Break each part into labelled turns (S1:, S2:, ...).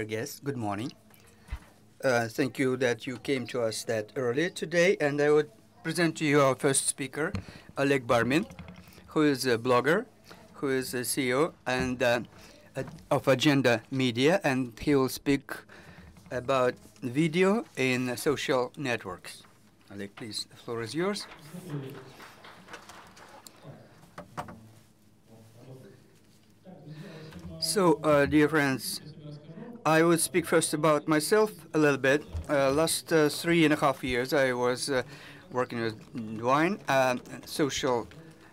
S1: dear guests, good morning. Thank you that you came to us that early today, and I would present to you our first speaker, Oleg Barmin, who is a blogger, who is a CEO and of Agenda Media, and he will speak about video in social networks. Oleg, please, the floor is yours. So, dear friends, I would speak first about myself a little bit. Last 3.5 years, I was working with Dwine, social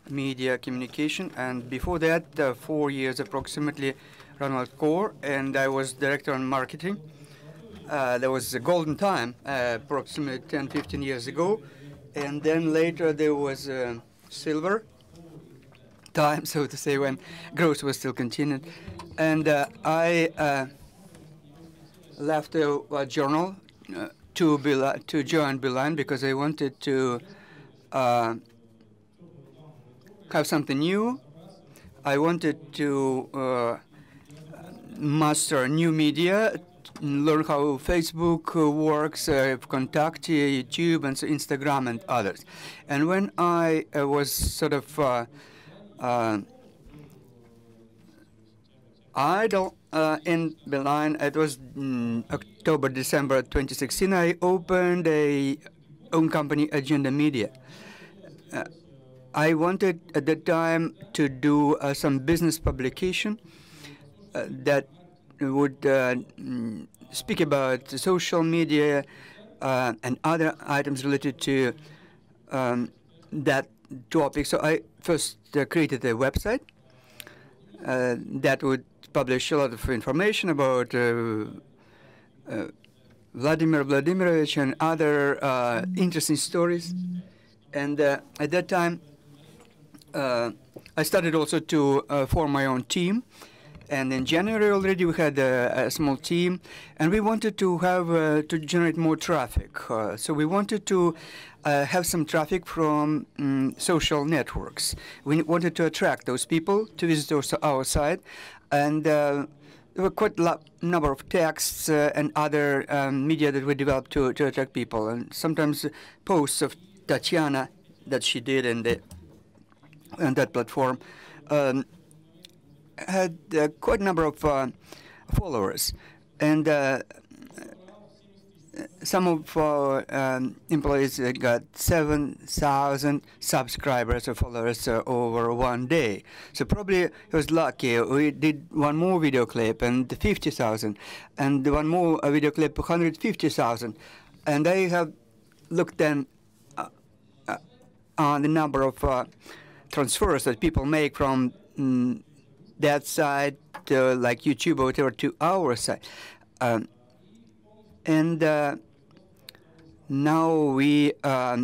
S1: media communication, and before that, 4 years approximately, Ronald Core, and I was director on marketing. There was a golden time, approximately 10-15 years ago, and then later there was silver time, so to say, when growth was still continued. And I left a journal to join Beeline because I wanted to have something new. I wanted to master new media, learn how Facebook works, Contact, YouTube, and so Instagram, and others. And when I was sort of idle in Beeline, it was October, December 2016, I opened a own company, Agenda Media. I wanted at that time to do some business publication that would speak about social media and other items related to that topic. So I first created a website that would publish a lot of information about Vladimir Vladimirovich and other interesting stories. And at that time, I started also to form my own team. And in January already we had a small team, and we wanted to have to generate more traffic. So we wanted to have some traffic from social networks. We wanted to attract those people to visit our site, and there were quite a number of texts and other media that we developed to attract people, and sometimes posts of Tatiana that she did in that platform. Had quite a number of followers, and some of our employees got 7,000 subscribers or followers over one day. So probably it was lucky. We did one more video clip and 50,000, and one more video clip 150,000. And I have looked then on the number of transfers that people make from that side to like YouTube or whatever to our side. And now we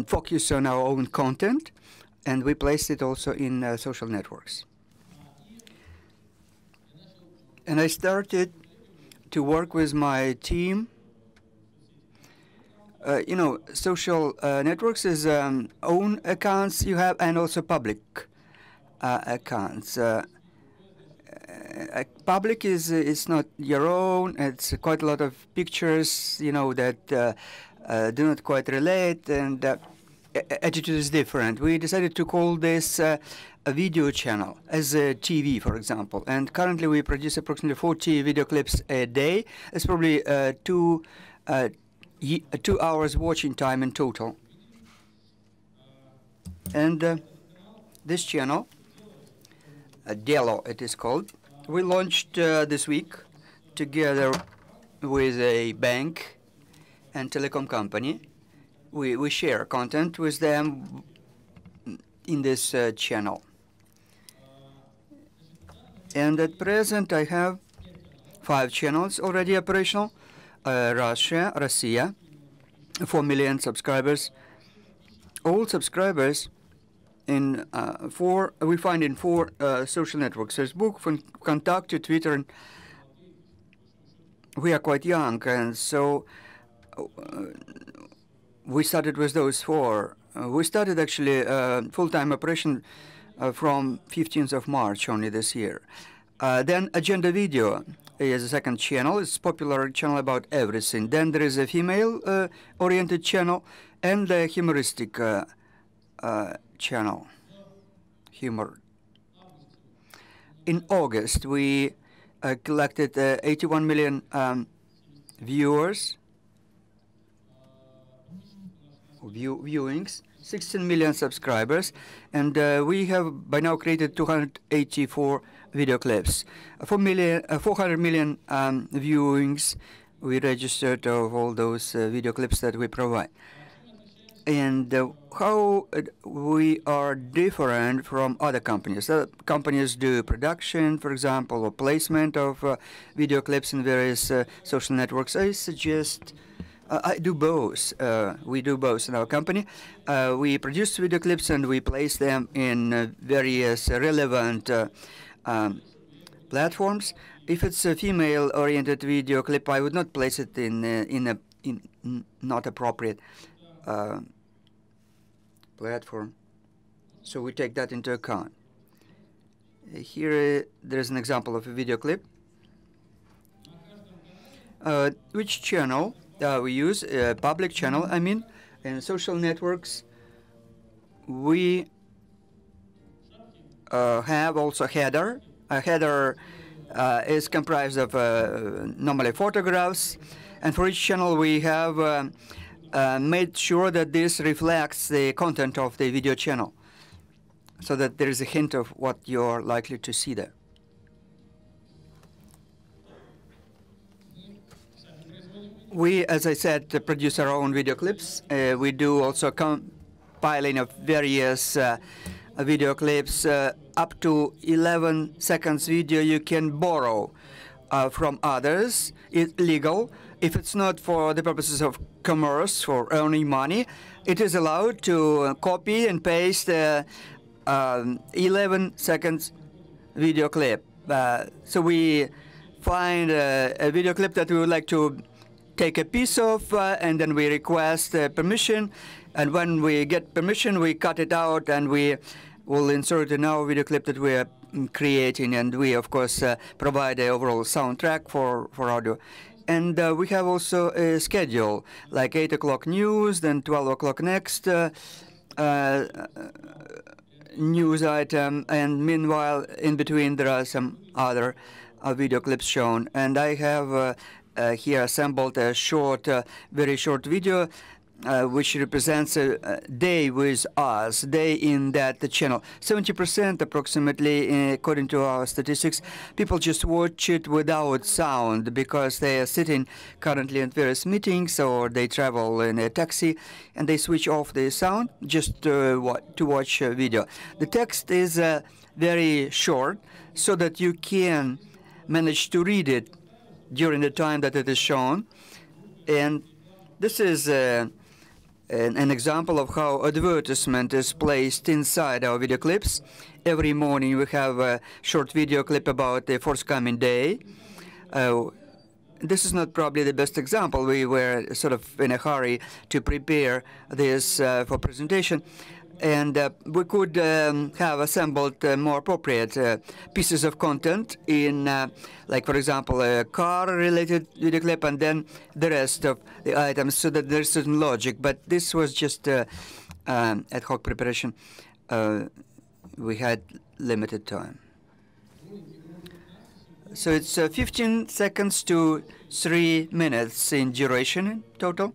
S1: focus on our own content, and we place it also in social networks. And I started to work with my team. You know, social networks is own accounts you have and also public accounts. Public is not your own. It's quite a lot of pictures, you know, that do not quite relate, and attitude is different. We decided to call this a video channel, as a TV, for example. And currently we produce approximately 40 video clips a day. It's probably 2 hours watching time in total. And this channel, Delo it is called, we launched this week together with a bank and telecom company. We share content with them in this channel. And at present I have 5 channels already operational. Russia, 4 million subscribers. All subscribers in we find in 4 social networks: Facebook, Contact, Twitter, and we are quite young, and so we started with those 4. We started actually full-time operation from 15th of March only this year. Then Agenda Video. is a second channel. It's a popular channel about everything. Then there is a female-oriented channel and a humoristic channel. Humor. In August, we collected 81 million viewers, viewings, 16 million subscribers, and we have by now created 284 video clips. 400 million viewings we registered of all those video clips that we provide. And how we are different from other companies. Companies do production, for example, or placement of video clips in various social networks. I suggest I do both. We do both in our company. We produce video clips and we place them in various relevant platforms. If it's a female-oriented video clip, I would not place it in not appropriate platform. So we take that into account. Here there's an example of a video clip. Which channel we use? Public channel, I mean. In social networks, we have also header. A header is comprised of normally photographs, and for each channel we have made sure that this reflects the content of the video channel, so that there is a hint of what you're likely to see there. We, as I said, produce our own video clips. We do also compiling of various video clips. Up to 11 seconds video you can borrow from others. It's legal. If it's not for the purposes of commerce, for earning money, it is allowed to copy and paste 11 seconds video clip. So we find a video clip that we would like to take a piece of, and then we request permission. And when we get permission, we cut it out and we will insert it in our video clip that we are creating. And we, of course, provide the overall soundtrack for audio. And we have also a schedule, like 8 o'clock news, then 12 o'clock next news item, and meanwhile, in between, there are some other video clips shown. And I have here assembled a short, very short video, which represents a day with us, day in that channel. 70% approximately, according to our statistics, people just watch it without sound because they are sitting currently in various meetings or they travel in a taxi and they switch off the sound just to watch a video. The text is very short so that you can manage to read it during the time that it is shown. And this is an example of how advertisement is placed inside our video clips. Every morning we have a short video clip about the forthcoming day. This is not probably the best example. We were sort of in a hurry to prepare this for presentation. And we could have assembled more appropriate pieces of content in, like, for example, a car-related video clip, and then the rest of the items, so that there's certain logic. But this was just ad hoc preparation. We had limited time. So it's 15 seconds to 3 minutes in duration in total.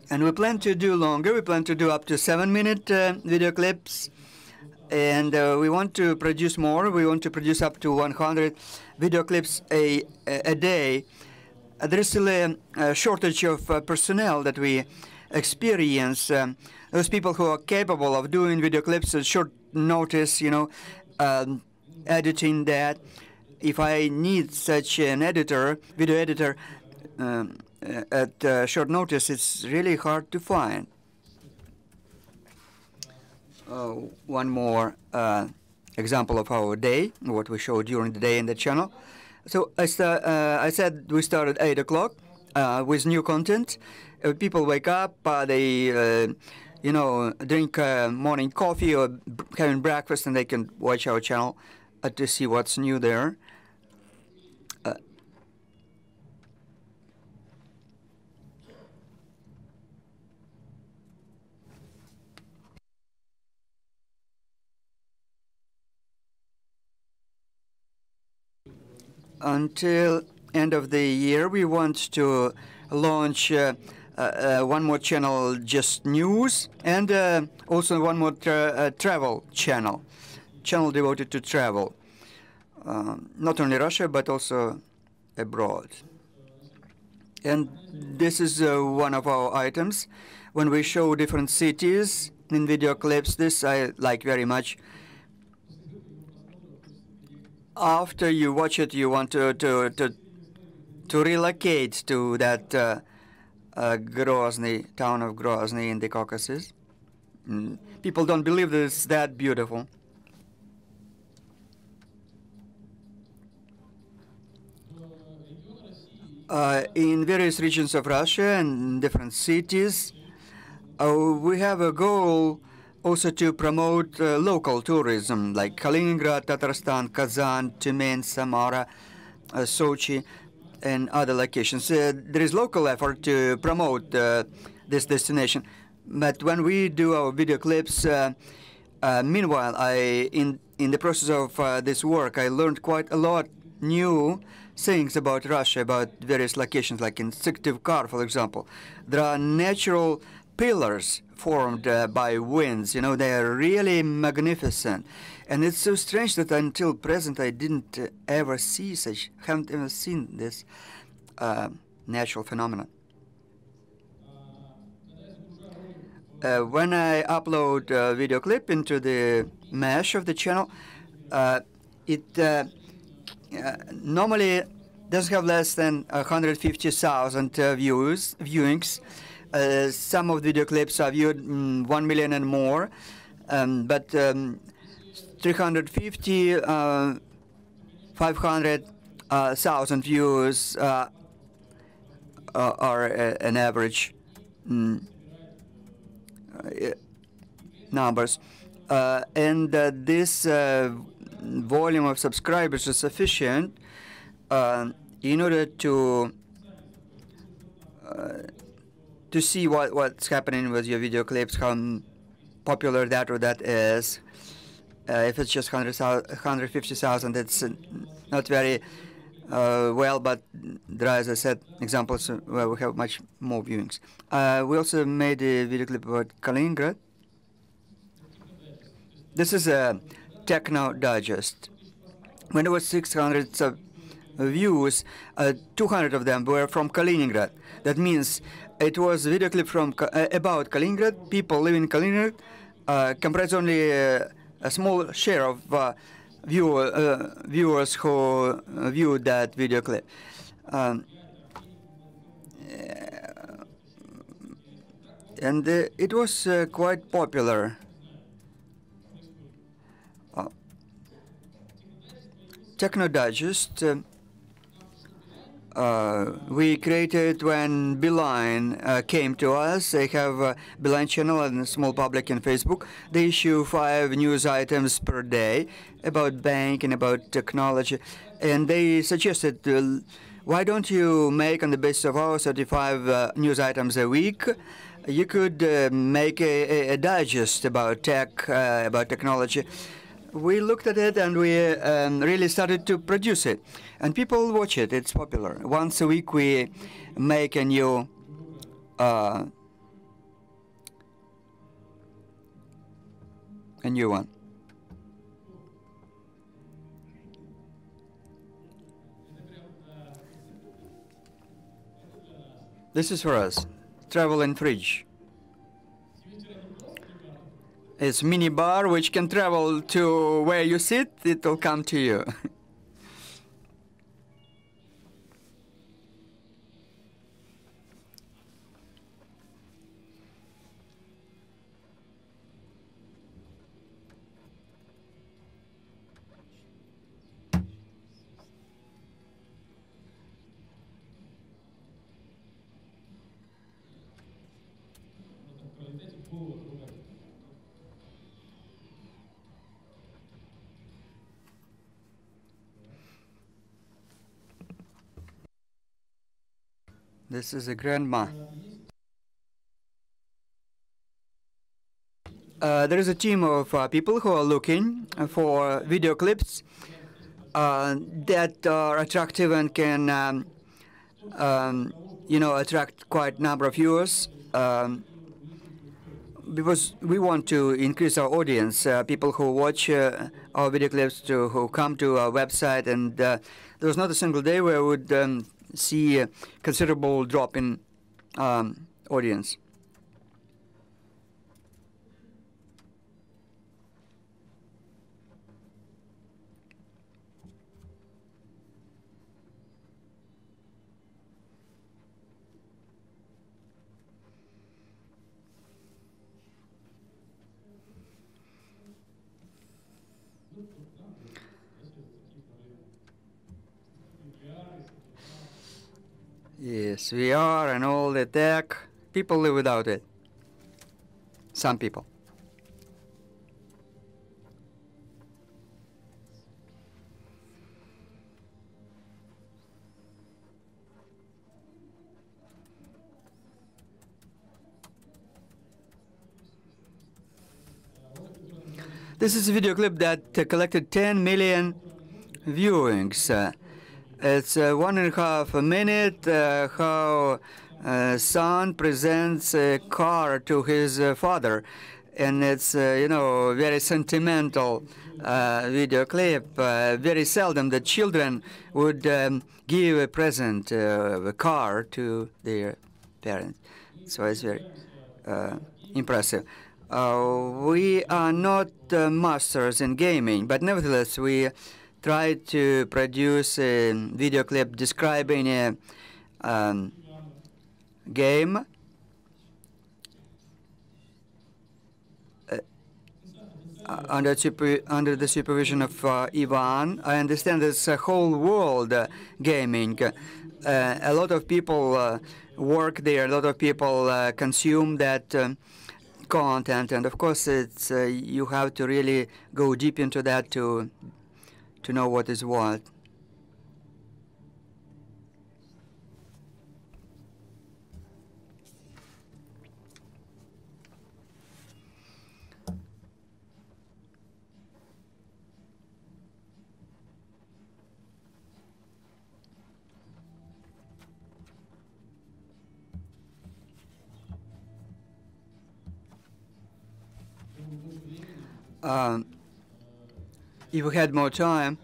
S1: And we plan to do longer. We plan to do up to 7-minute video clips. And we want to produce more. We want to produce up to 100 video clips a day. There is still a shortage of personnel that we experience. Those people who are capable of doing video clips at short notice, editing that. If I need such an editor, video editor, at short notice, it's really hard to find. One more example of our day, what we showed during the day in the channel. So I said we started 8 o'clock with new content. People wake up, they drink morning coffee or having breakfast, and they can watch our channel to see what's new there. Until end of the year, we want to launch one more channel, just news, and also one more travel channel devoted to travel, not only Russia but also abroad. And this is one of our items. When we show different cities in video clips, this I like very much. After you watch it, you want to relocate to that Grozny, town of Grozny in the Caucasus. People don't believe that it's that beautiful. In various regions of Russia and different cities, we have a goal also to promote local tourism, like Kaliningrad, Tatarstan, Kazan, Tyumen, Samara, Sochi, and other locations. There is local effort to promote this destination. But when we do our video clips, meanwhile, in the process of this work, I learned quite a lot new things about Russia, about various locations, like in Syktyvkar, for example. There are natural pillars formed by winds. You know, they are really magnificent. And it's so strange that until present I haven't ever seen this natural phenomenon. When I upload a video clip into the mesh of the channel, it normally doesn't have less than 150,000 viewings. Some of the video clips are viewed 1 million and more, but 350, 500,000 views are an average numbers. And this volume of subscribers is sufficient in order to see what's happening with your video clips, how popular that or that is. If it's just 150,000, it's not very well, but there are, as I said, examples where we have much more viewings. We also made a video clip about Kaliningrad. This is a techno digest. When there was 600 views, 200 of them were from Kaliningrad. That means it was a video clip from about Kaliningrad. People living in Kaliningrad comprise only a small share of viewers who viewed that video clip. And it was quite popular. Techno Digest we created when Beeline came to us. They have a Beeline channel and a small public in Facebook. They issue 5 news items per day about banking, about technology. And they suggested, why don't you make, on the basis of our 35 news items a week, you could make a digest about tech, about technology. We looked at it and we really started to produce it. And people watch it. It's popular. Once a week we make a new one. This is for us. Travel in fridge. It's mini bar which can travel to where you sit. It will come to you. This is a grandma. There is a team of people who are looking for video clips that are attractive and can, attract quite a number of viewers. Because we want to increase our audience, people who watch our video clips, who come to our website, and there was not a single day where we would see a considerable drop in audience. Yes, VR and all the tech, people live without it. Some people. This is a video clip that collected 10 million viewings. It's 1.5 minute how son presents a car to his father, and it's very sentimental video clip. Very seldom the children would give a present, a car to their parents, so it's very impressive. We are not masters in gaming, but nevertheless we try to produce a video clip describing a game under the supervision of Ivan. I understand there's a whole world gaming. A lot of people work there. A lot of people consume that content, and of course, it's you have to really go deep into that to know what is what. If we had more time,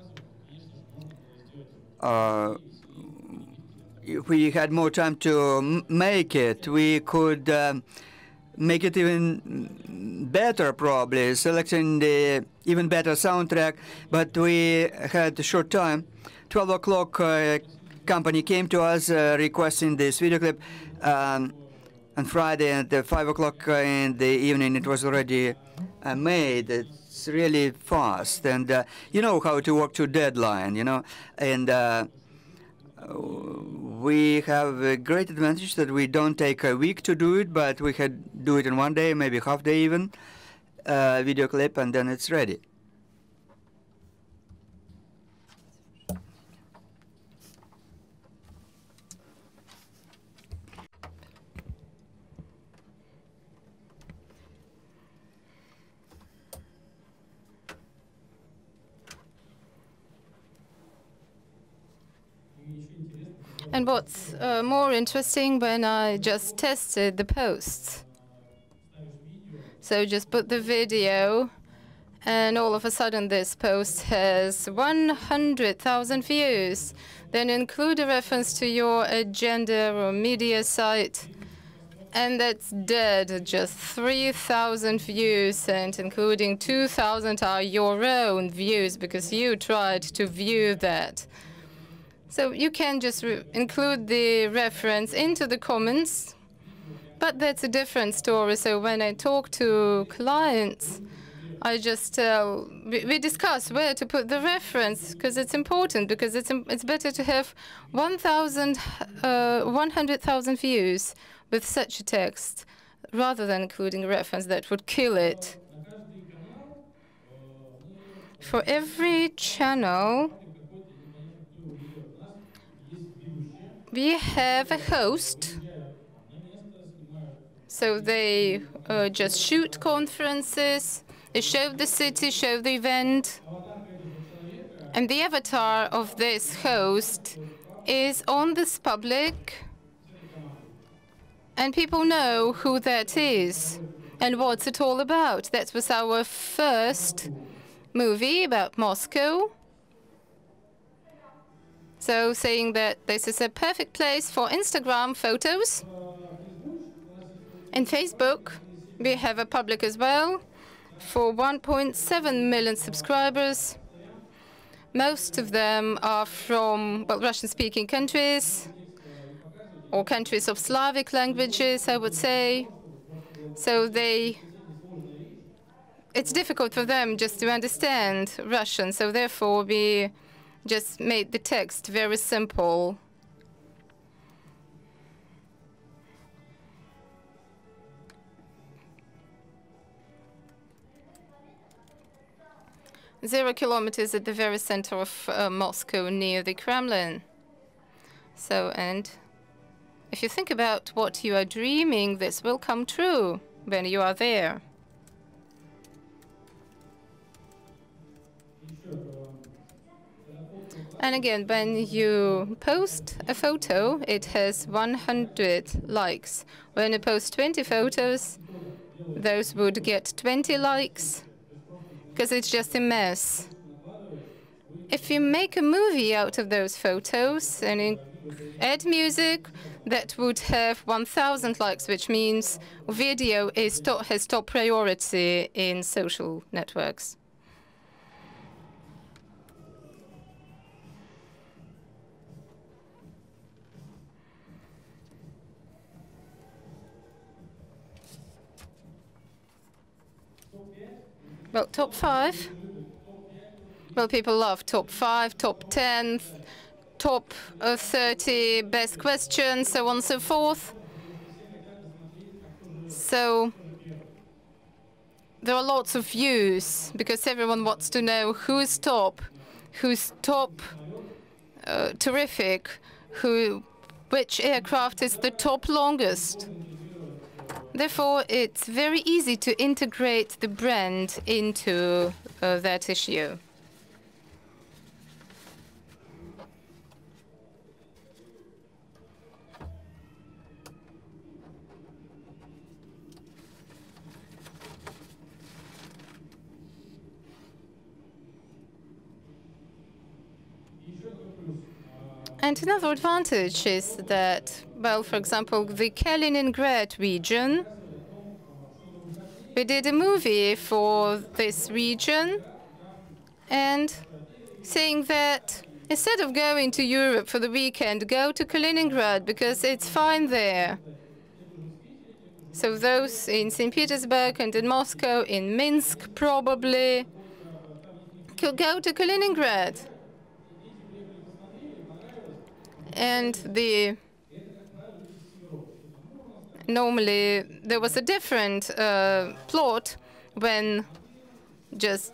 S1: if we had more time to make it, we could make it even better, probably, selecting the even better soundtrack, but we had a short time. 12 o'clock, company came to us requesting this video clip. On Friday at 5 o'clock in the evening, it was already made. It's really fast, and you know how to work to deadline, and we have a great advantage that we don't take a week to do it, but we can do it in one day, maybe half day even, video clip, and then it's ready.
S2: And what's more interesting, when I just tested the posts. So just put the video, and all of a sudden this post has 100,000 views. Then include a reference to your agenda or media site, and that's dead, just 3,000 views, and including 2,000 are your own views because you tried to view that. So you can just include the reference into the comments, but that's a different story. So when I talk to clients, I just we discuss where to put the reference, because it's important, because it's better to have 100,000 views with such a text rather than including a reference that would kill it. For every channel, we have a host. So they just shoot conferences, they show the city, show the event. And the avatar of this host is on this public, and people know who that is and what's it all about. That was our first movie about Moscow. So saying that this is a perfect place for Instagram photos. And Facebook, we have a public as well for 1.7 million subscribers. Most of them are from, well, Russian-speaking countries or countries of Slavic languages, I would say. So it's difficult for them just to understand Russian. So therefore, we just made the text very simple. Zero kilometers at the very center of Moscow, near the Kremlin. So, and if you think about what you are dreaming, this will come true when you are there. And again, when you post a photo, it has 100 likes. When you post 20 photos, those would get 20 likes, because it's just a mess. If you make a movie out of those photos and add music, that would have 1,000 likes, which means video has top priority in social networks. Well, top 5. Well, people love top 5, top 10, top 30, best questions, so on and so forth. So there are lots of views because everyone wants to know who's top terrific, which aircraft is the top longest. Therefore, it's very easy to integrate the brand into that issue. And another advantage is that, well, for example, the Kaliningrad region, we did a movie for this region and saying that instead of going to Europe for the weekend, go to Kaliningrad because it's fine there. So those in St. Petersburg and in Moscow, in Minsk probably, could go to Kaliningrad. And normally there was a different plot when just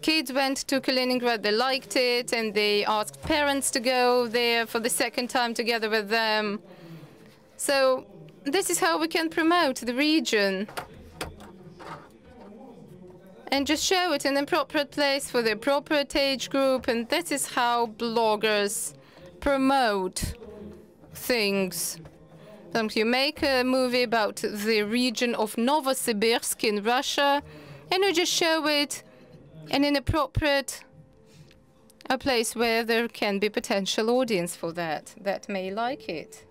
S2: kids went to Kaliningrad, they liked it, and they asked parents to go there for the second time together with them. So this is how we can promote the region and just show it in an appropriate place for the appropriate age group, and this is how bloggers promote things. You make a movie about the region of Novosibirsk in Russia, and you just show it in an appropriate place where there can be potential audience for that may like it.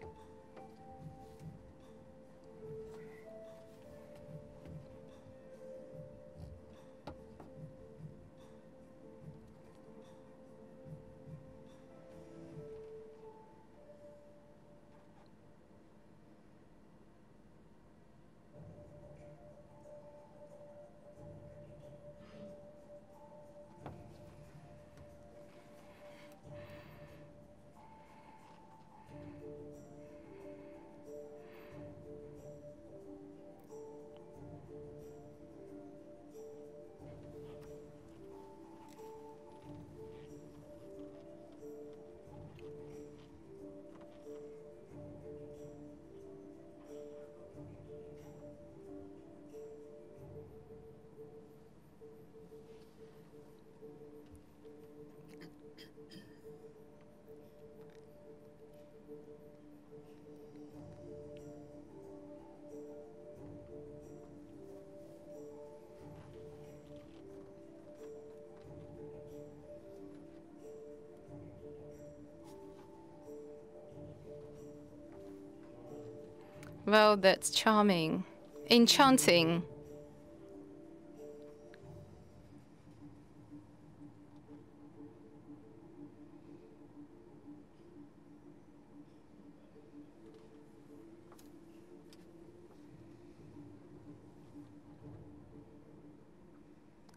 S2: Well, that's charming. Enchanting.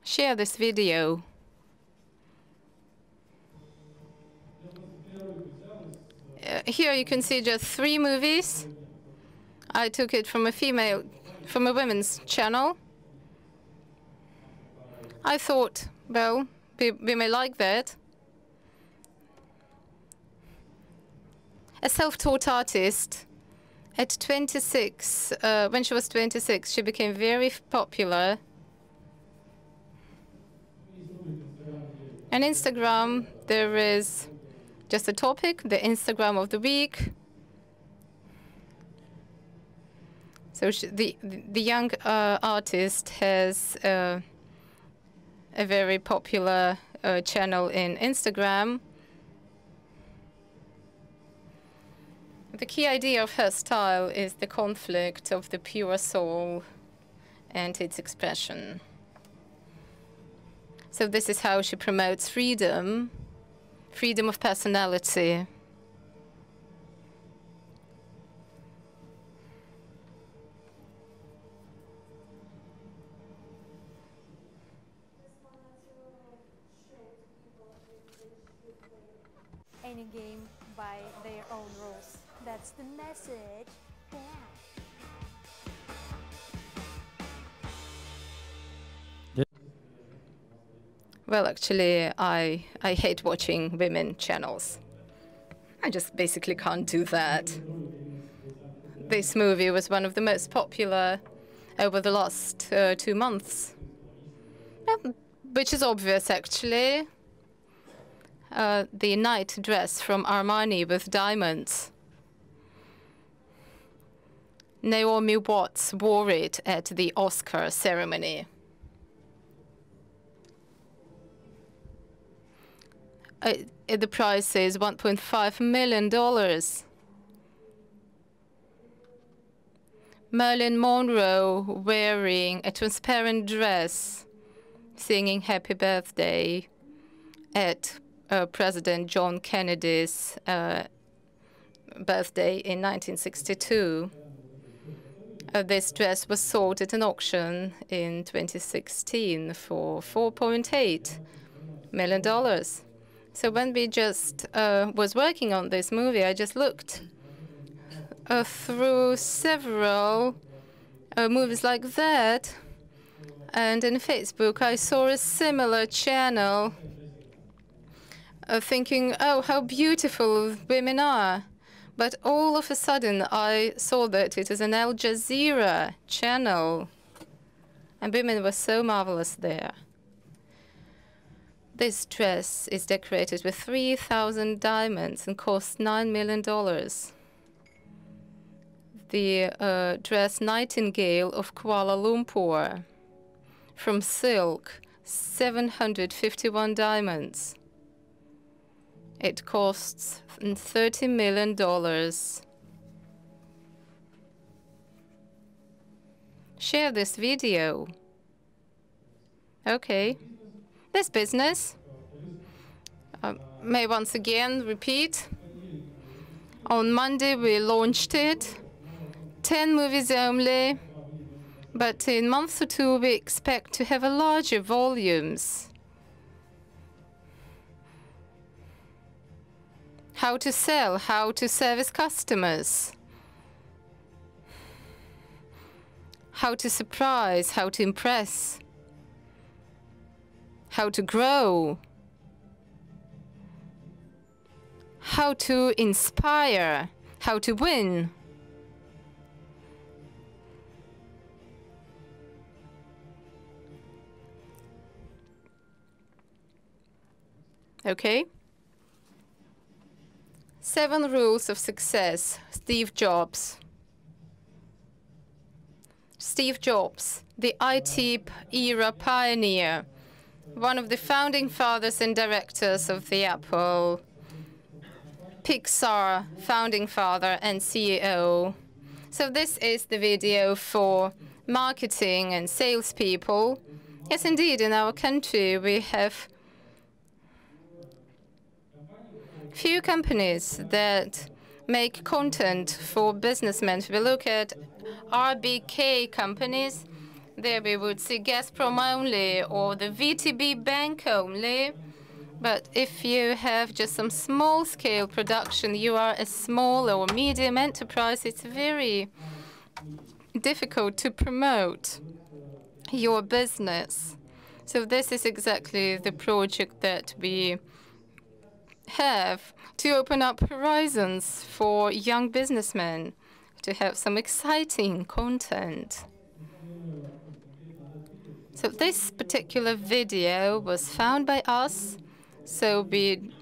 S2: Share this video. Here you can see just 3 movies. I took it from a women's channel. I thought, well, we may like that. A self-taught artist. At 26, when she was 26, she became very popular. On Instagram, there is just a topic, the Instagram of the week. So the young artist has a very popular channel in Instagram. The key idea of her style is the conflict of the pure soul and its expression. So this is how she promotes freedom, freedom of personality.
S3: Any game by their own rules. That's the message. Yeah.
S2: Well, actually, I hate watching women channels. I just basically can't do that. This movie was one of the most popular over the last 2 months, which is obvious, actually. The night dress from Armani with diamonds. Naomi Watts wore it at the Oscar ceremony. The price is $1.5 million. Marilyn Monroe wearing a transparent dress, singing Happy Birthday at President John Kennedy's birthday in 1962. This dress was sold at an auction in 2016 for $4.8 million. So when we just was working on this movie, I just looked through several movies like that. And in Facebook, I saw a similar channel thinking, oh, how beautiful women are. But all of a sudden, I saw that it is an Al Jazeera channel. And women were so marvelous there. This dress is decorated with 3,000 diamonds and cost $9 million. The dress Nightingale of Kuala Lumpur, from silk, 751 diamonds. It costs $30 million. Share this video. Okay. This business, may once again repeat. On Monday, we launched it. 10 movies only. But in a month or 2, we expect to have a larger volumes. How to sell, how to service customers, how to surprise, how to impress, how to grow, how to inspire, how to win. Okay? 7 rules of success. Steve Jobs. Steve Jobs, the IT era pioneer, one of the founding fathers and directors of the Apple, Pixar founding father and CEO, So this is the video for marketing and salespeople. Yes, indeed, in our country we have few companies that make content for businessmen. If we look at RBK companies, there we would see Gazprom only or the VTB bank only. But if you have just some small-scale production, you are a small or medium enterprise, it's very difficult to promote your business. So this is exactly the project that we have to open up horizons for young businessmen, to have some exciting content. So this particular video was found by us. So we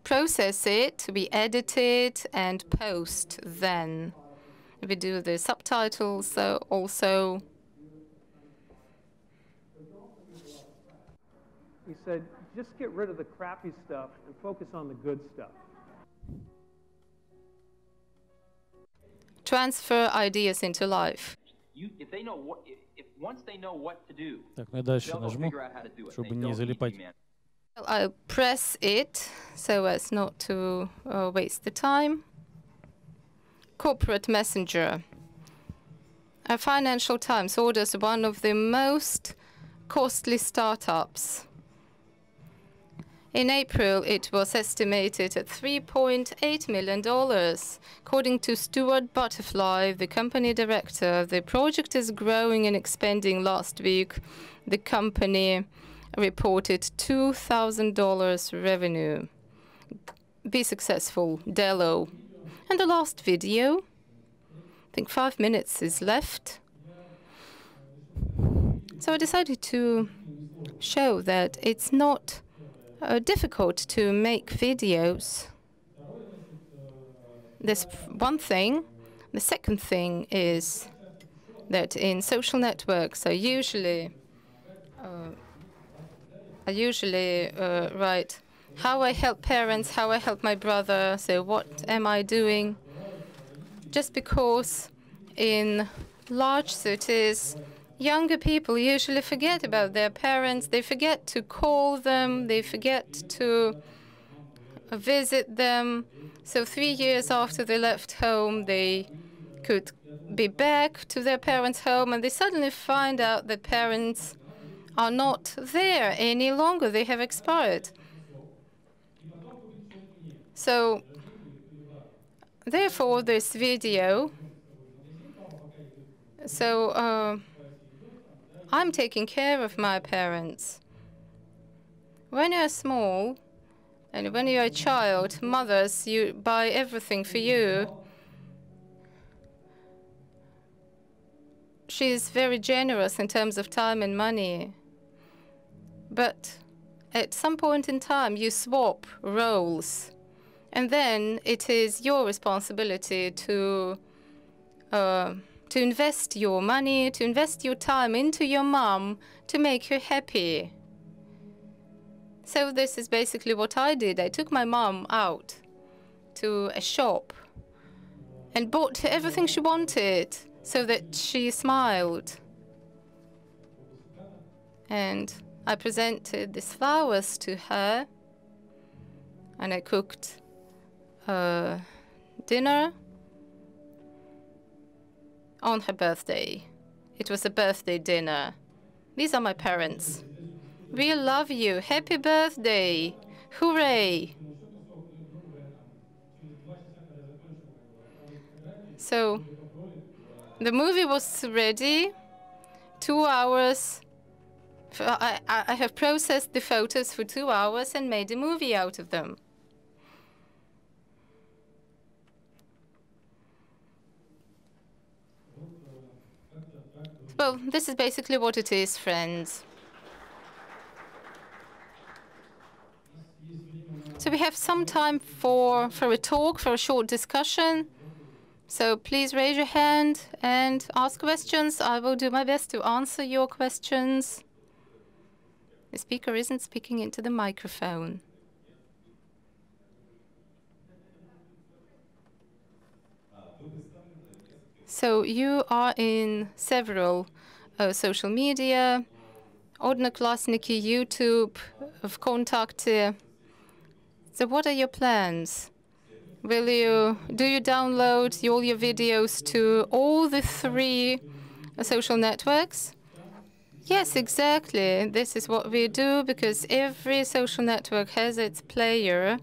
S2: process it, we edit it, and post then. We do the subtitles also.
S4: He said, just get rid of the crappy stuff and focus on the good stuff.
S2: Transfer ideas into life.
S5: Once they know what to do,
S6: Так, ну я дальше
S5: they'll go
S6: нажму,
S5: figure out how to do it.
S6: чтобы
S5: They
S6: не
S5: don't need to be
S6: залипать.
S2: Well, I'll press it so as not to waste the time. Corporate Messenger. Financial Times orders one of the most costly startups. In April, it was estimated at $3.8 million. According to Stuart Butterfly, the company director, the project is growing and expanding. Last week, the company reported $2,000 revenue. Be successful, Dello. And the last video, I think 5 minutes is left. So I decided to show that it's not difficult to make videos. There's one thing. The second thing is that in social networks, I usually write how I help parents, how I help my brother, so what am I doing? Just because in large cities, younger people usually forget about their parents. They forget to call them. They forget to visit them. So 3 years after they left home, they could be back to their parents' home, and they suddenly find out that parents are not there any longer. They have expired. So therefore, this video, I'm taking care of my parents. When you're small, and when you're a child, mothers, you buy everything for you. She's very generous in terms of time and money. But at some point in time, you swap roles. And then it is your responsibility to invest your money, to invest your time into your mom to make her happy. So this is basically what I did. I took my mom out to a shop and bought her everything she wanted so that she smiled. And I presented these flowers to her, and I cooked dinner on her birthday. It was a birthday dinner. These are my parents. We love you. Happy birthday. Hooray. So the movie was ready. 2 hours. I have processed the photos for 2 hours and made a movie out of them. Well, this is basically what it is, friends. So we have some time for a talk, for a short discussion. So please raise your hand and ask questions. I will do my best to answer your questions. The speaker isn't speaking into the microphone. So you are in several social media, Odnoklassniki, YouTube, VKontakte. So what are your plans? Do you download all your videos to all the three social networks? Yes, exactly. This is what we do because every social network has its player.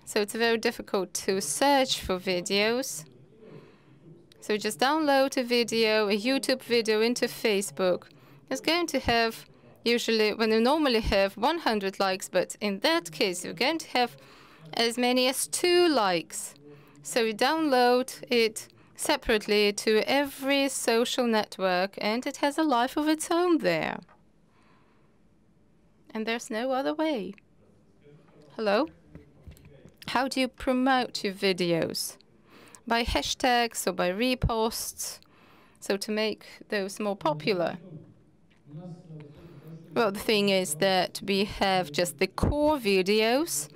S2: So it's very difficult to search for videos. So just download a video, a YouTube video into Facebook. It's going to have, usually, when you normally have 100 likes, but in that case, you're going to have as many as 2 likes. So you download it separately to every social network, and it has a life of its own there. And there's no other way. Hello? How do you promote your videos? By hashtags or by reposts, so to make those more popular. Well, the thing is that we have just the core videos.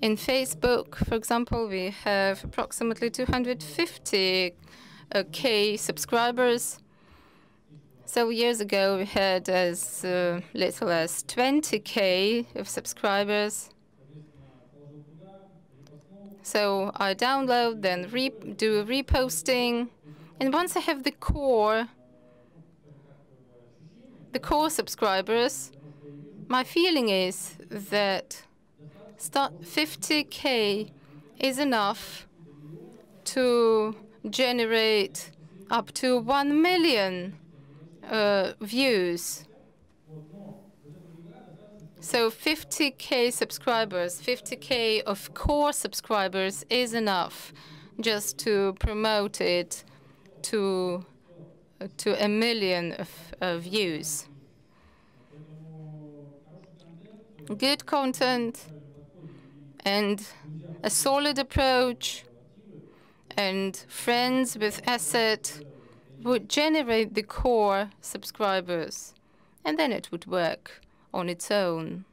S2: In Facebook, for example, we have approximately 250K subscribers. So years ago, we had as little as 20K of subscribers. So I download, then do reposting. And once I have the core subscribers, my feeling is that 50K is enough to generate up to 1 million views. So 50K subscribers, 50K of core subscribers is enough just to promote it to 1 million of views. Good content and a solid approach and friends with asset would generate the core subscribers, and then it would work on its own.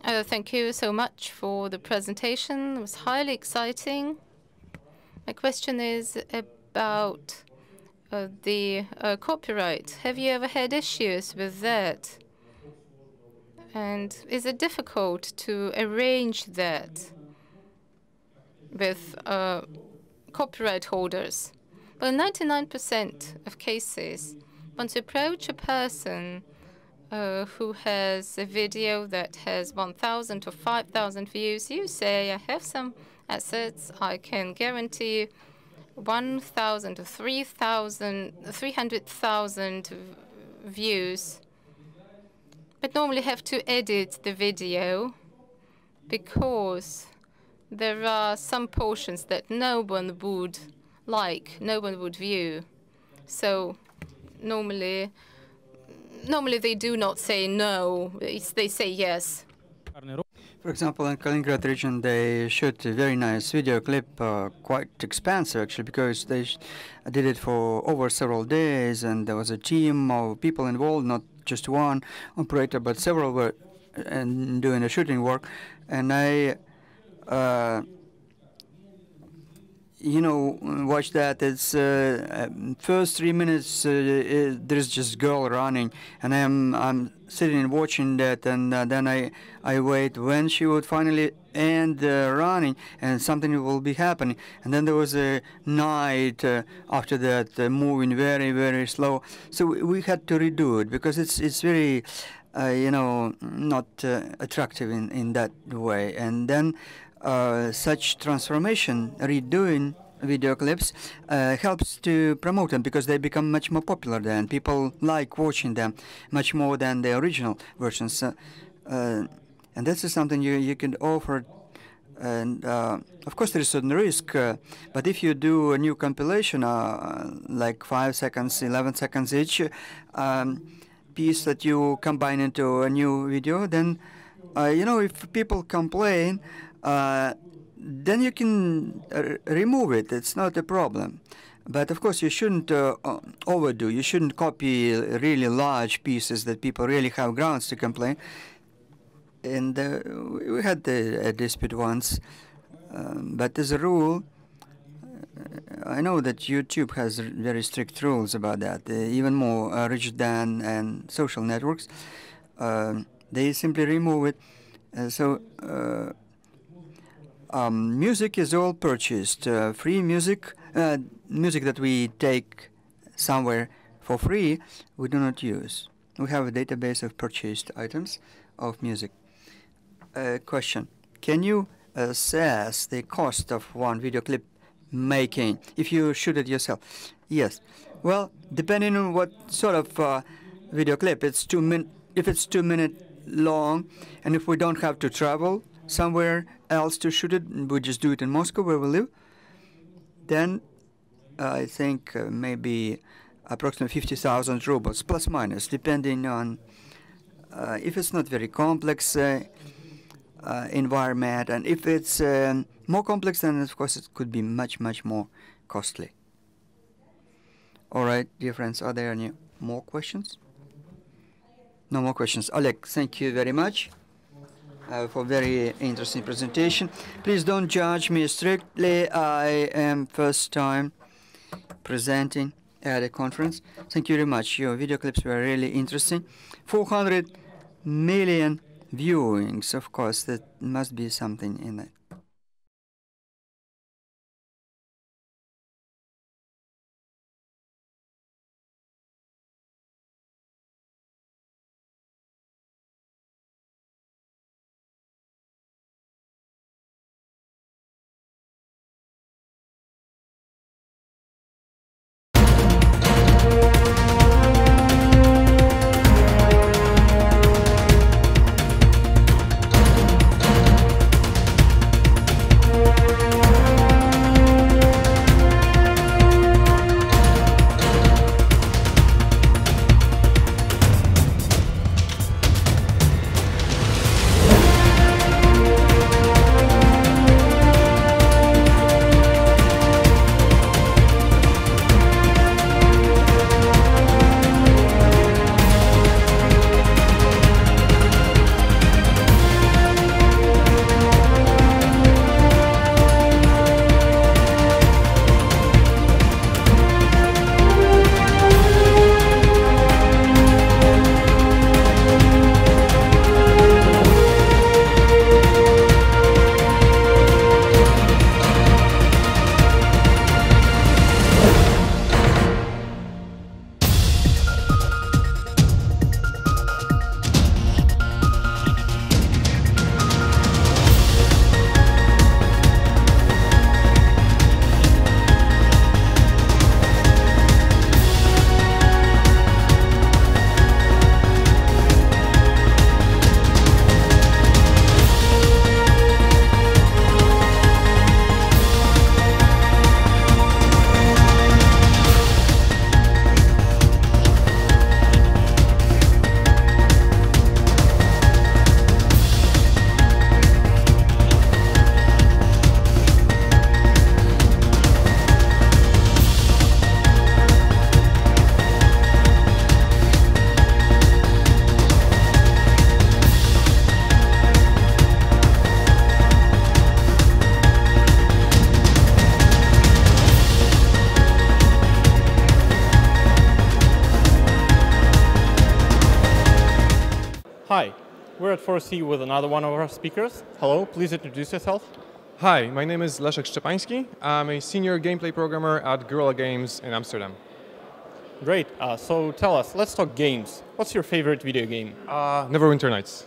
S2: Thank you so much for the presentation. It was highly exciting. My question is about the copyright. Have you ever had issues with that? And is it difficult to arrange that with copyright holders? Well, in 99% of cases, once you approach a person who has a video that has 1,000 or 5,000 views, you say, I have some assets, I can guarantee 1,000 to 300,000 views, but normally have to edit the video because there are some portions that no one would like, no one would view. So normally they do not say no, they say yes.
S1: For example, in Kaliningrad region, they shot a very nice video clip, quite expensive actually, because they did it for over several days, and there was a team of people involved, not just one operator, but several were doing the shooting work. And I watch that. It's first 3 minutes. There's just girl running, and I'm sitting and watching that, and then I wait when she would finally end running, and something will be happening. And then there was a night after that, moving very, very slow. So we had to redo it because it's very, not attractive in that way. And then such transformation, redoing video clips, helps to promote them because they become much more popular then. People like watching them much more than the original versions. And this is something you can offer. And of course, there is a certain risk. But if you do a new compilation, like 5 seconds, 11 seconds each, piece that you combine into a new video, then, if people complain, then you can remove it. It's not a problem. But of course, you shouldn't overdo. You shouldn't copy really large pieces that people really have grounds to complain. And we had a dispute once, but as a rule, I know that YouTube has very strict rules about that, even more rigid than and social networks. They simply remove it. Music is all purchased. Free music, music that we take somewhere for free, we do not use. We have a database of purchased items of music. Question: can you assess the cost of one video clip making if you shoot it yourself? Yes. Well, depending on what sort of video clip, if it's 2 minutes long, and if we don't have to travel somewhere else to shoot it, we just do it in Moscow where we live, then I think maybe approximately 50,000 rubles, plus minus, depending on if it's not very complex environment, and if it's more complex, then of course it could be much, much more costly. All right, dear friends, are there any more questions? No more questions. Oleg, thank you very much for very interesting presentation. Please don't judge me strictly. I am first time presenting at a conference. Thank you very much. Your video clips were really interesting. 400 million viewings, of course, that must be something in it.
S6: Hi, we're at 4C with another one of our speakers. Hello, please introduce yourself.
S7: Hi, my name is Leszek Szczepański. I'm a senior gameplay programmer at Guerrilla Games in Amsterdam.
S6: Great, so tell us, let's talk games. What's your favorite video game?
S7: Neverwinter Nights.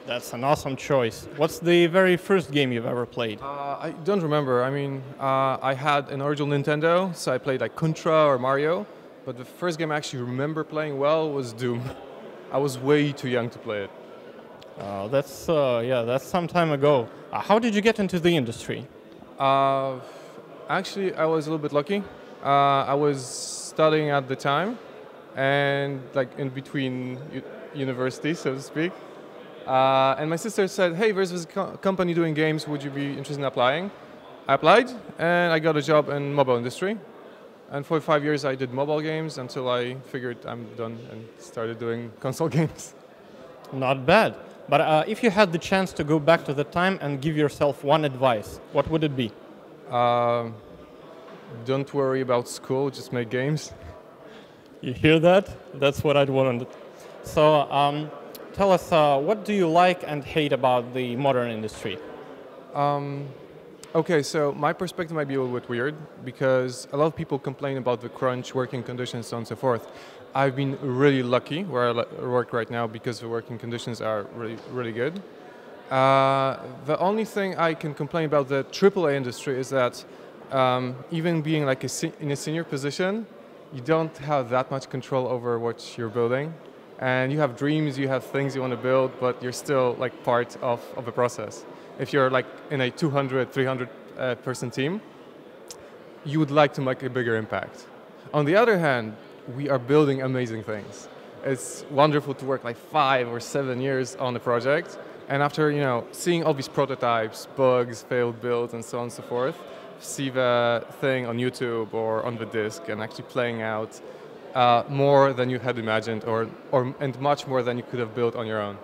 S6: That's an awesome choice. What's the very first game you've ever played?
S7: I don't remember. I mean, I had an original Nintendo, so I played like Contra or Mario. But the first game I actually remember playing well was Doom. I was way too young to play it.
S6: That's some time ago. How did you get into the industry?
S7: Actually, I was a little bit lucky. I was studying at the time, and like in between universities, so to speak. And my sister said, "Hey, there's this company doing games. Would you be interested in applying?" I applied, and I got a job in mobile industry. And for 5 years, I did mobile games until I figured I'm done and started doing console games.
S6: Not bad. But if you had the chance to go back to the time and give yourself one advice, what would it be?
S7: Don't worry about school, just make games.
S6: You hear that? That's what I'd wanted. So tell us, what do you like and hate about the modern industry?
S7: Okay, so my perspective might be a little bit weird because a lot of people complain about the crunch, working conditions, so on and so forth. I've been really lucky where I work right now because the working conditions are really, really good. The only thing I can complain about the AAA industry is that even being like in a senior position, you don't have that much control over what you're building. And you have dreams, you have things you want to build, but you're still like part of the process. If you're like in a 200, 300 person team, you would like to make a bigger impact. On the other hand, we are building amazing things. It's wonderful to work like 5 or 7 years on a project, and after seeing all these prototypes, bugs, failed builds, and so on and so forth, see the thing on YouTube or on the disk and actually playing out more than you had imagined, and much more than you could have built on your own.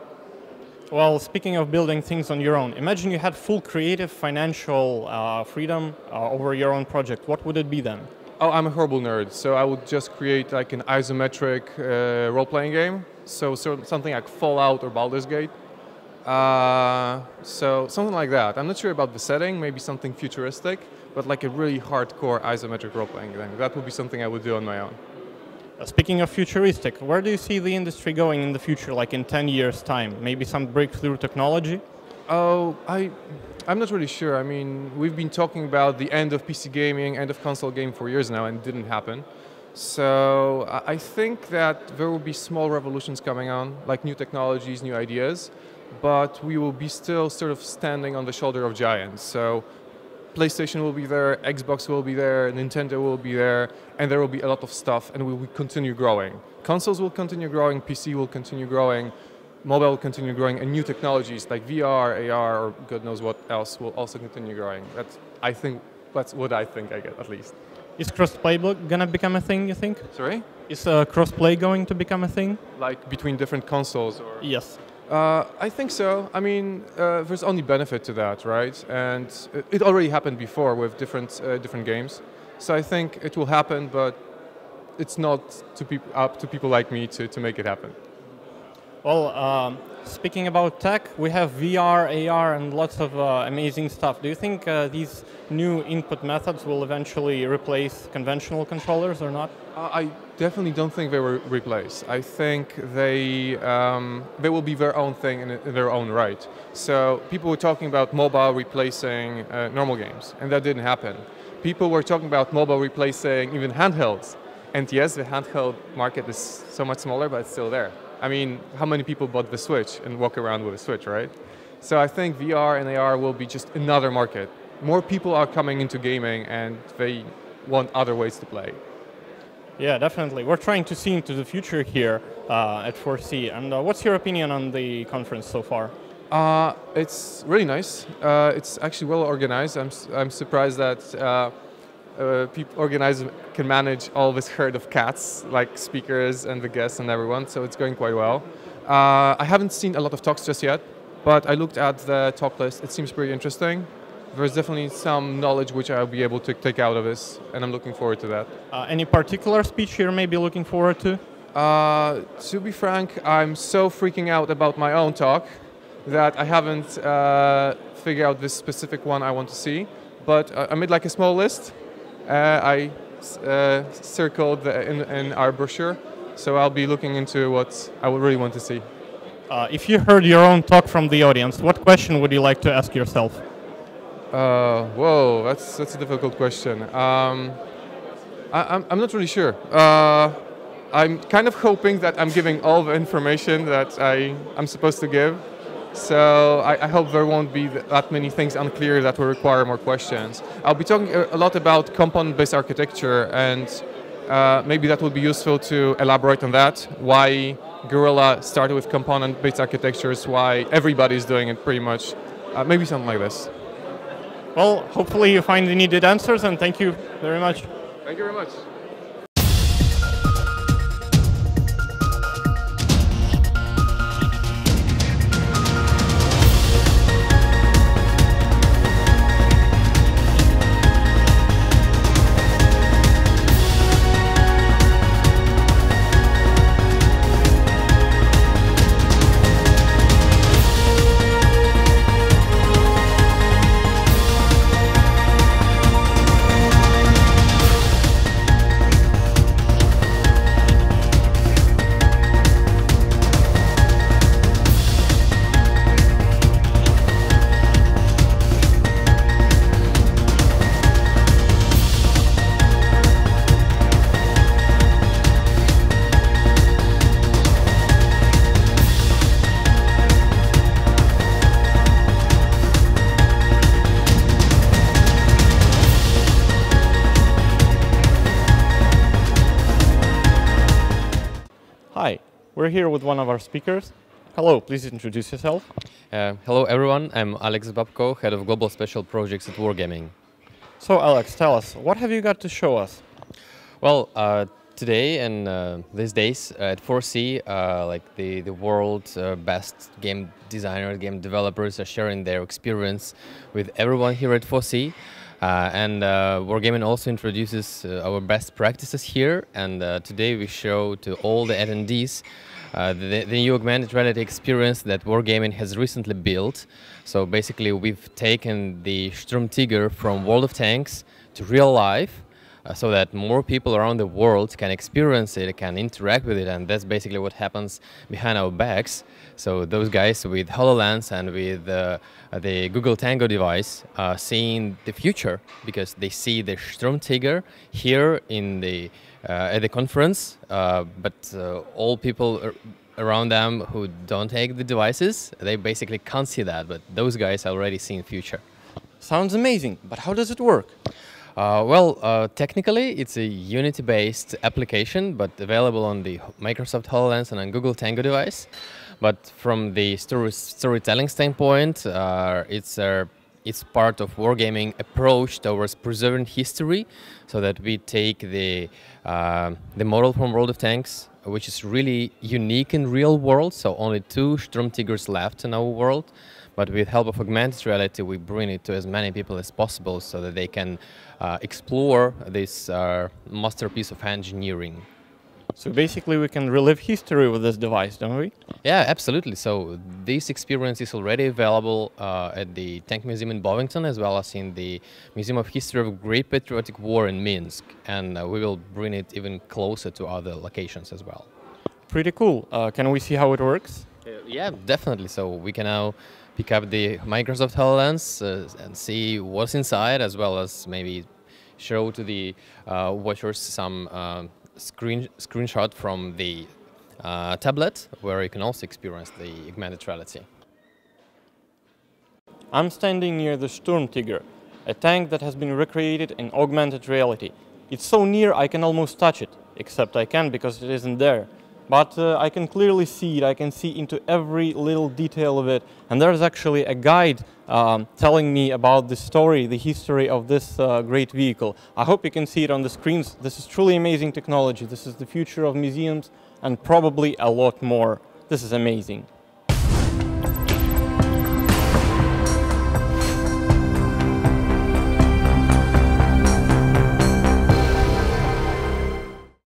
S6: Well, speaking of building things on your own, imagine you had full creative financial freedom over your own project. What would it be then?
S7: Oh, I'm a horrible nerd, so I would just create like an isometric role-playing game. So something like Fallout or Baldur's Gate. So something like that. I'm not sure about the setting, maybe something futuristic, but like a really hardcore isometric role-playing game. That would be something I would do on my own.
S6: Speaking of futuristic, where do you see the industry going in the future, like in 10 years' time? Maybe some breakthrough technology?
S7: Oh, I'm not really sure. I mean, we've been talking about the end of PC gaming, end of console gaming for years now, and it didn't happen. So I think that there will be small revolutions coming on, like new technologies, new ideas, but we will be still sort of standing on the shoulder of giants. So PlayStation will be there, Xbox will be there, Nintendo will be there, and there will be a lot of stuff, and we will continue growing. Consoles will continue growing, PC will continue growing, mobile will continue growing, and new technologies like VR, AR, or God knows what else will also continue growing. That's what I think, at least.
S6: Is crossplay gonna become a thing, you think?
S7: Sorry?
S6: Is crossplay going to become a thing?
S7: Like between different consoles? Or?
S6: Yes.
S7: I think so. I mean, there's only benefit to that, right? And it already happened before with different games. So I think it will happen, but it's not up to people like me to make it happen.
S6: Well, speaking about tech, we have VR, AR, and lots of amazing stuff. Do you think these new input methods will eventually replace conventional controllers or not?
S7: I definitely don't think they will replace. I think they will be their own thing in their own right. So people were talking about mobile replacing normal games, and that didn't happen. People were talking about mobile replacing even handhelds. And yes, the handheld market is so much smaller, but it's still there. I mean, how many people bought the Switch and walk around with a Switch, right? So I think VR and AR will be just another market. More people are coming into gaming and they want other ways to play.
S6: Yeah, definitely. We're trying to see into the future here at 4C. And what's your opinion on the conference so far?
S7: It's really nice. It's actually well organized. I'm surprised that organizers can manage all this herd of cats, like speakers and the guests and everyone, so it's going quite well. I haven't seen a lot of talks just yet, but I looked at the talk list. It seems pretty interesting. There's definitely some knowledge which I'll be able to take out of this, and I'm looking forward to that.
S6: Any particular speech you're maybe looking forward to?
S7: To be frank, I'm so freaking out about my own talk that I haven't figured out this specific one I want to see, but I made like a small list. I circled in our brochure, so I'll be looking into what I would really want to see.
S6: If you heard your own talk from the audience, what question would you like to ask yourself?
S7: Whoa, that's a difficult question. I'm not really sure. I'm kind of hoping that I'm giving all the information that I'm supposed to give. So I hope there won't be that many things unclear that will require more questions. I'll be talking a lot about component-based architecture, and maybe that would be useful to elaborate on that. Why Gorilla started with component-based architectures, why everybody's doing it pretty much. Maybe something like this.
S6: Well, hopefully you find the needed answers, and thank you very much.
S7: Thank you very much.
S6: We're here with one of our speakers. Hello, please introduce yourself.
S8: Hello everyone, I'm Alex Babko, Head of Global Special Projects at Wargaming.
S6: So Alex, tell us, what have you got to show us?
S8: Well, today and these days at 4C, like the world's best game designers, game developers are sharing their experience with everyone here at 4C. And Wargaming also introduces our best practices here, and today we show to all the attendees the new augmented reality experience that Wargaming has recently built. So basically we've taken the Sturmtiger from World of Tanks to real life, so that more people around the world can experience it, can interact with it, and that's basically what happens behind our backs. So those guys with HoloLens and with the Google Tango device are seeing the future, because they see the Sturmtiger here in at the conference, but all people around them who don't take the devices, they basically can't see that, but those guys are already seeing future.
S6: Sounds amazing, but how does it work?
S8: Technically it's a Unity-based application, but available on the Microsoft HoloLens and on Google Tango device. But from the storytelling standpoint, it's part of Wargaming approach towards preserving history, so that we take the model from World of Tanks, which is really unique in real world, so only 2 Sturmtigers left in our world. But with help of augmented reality, we bring it to as many people as possible, so that they can explore this masterpiece of engineering.
S6: So basically we can relive history with this device, don't we?
S8: Yeah, absolutely. So this experience is already available at the Tank Museum in Bovington, as well as in the Museum of History of Great Patriotic War in Minsk. And we will bring it even closer to other locations as well.
S6: Pretty cool. Can we see how it works?
S8: Yeah, definitely. So we can now pick up the Microsoft HoloLens and see what's inside, as well as maybe show to the watchers some screenshot from the tablet, where you can also experience the augmented reality.
S6: I'm standing near the Sturmtiger, a tank that has been recreated in augmented reality. It's so near I can almost touch it, except I can't because it isn't there. But I can clearly see it, I can see into every little detail of it. And there's actually a guide telling me about the story, the history of this great vehicle. I hope you can see it on the screens. This is truly amazing technology. This is the future of museums and probably a lot more. This is amazing.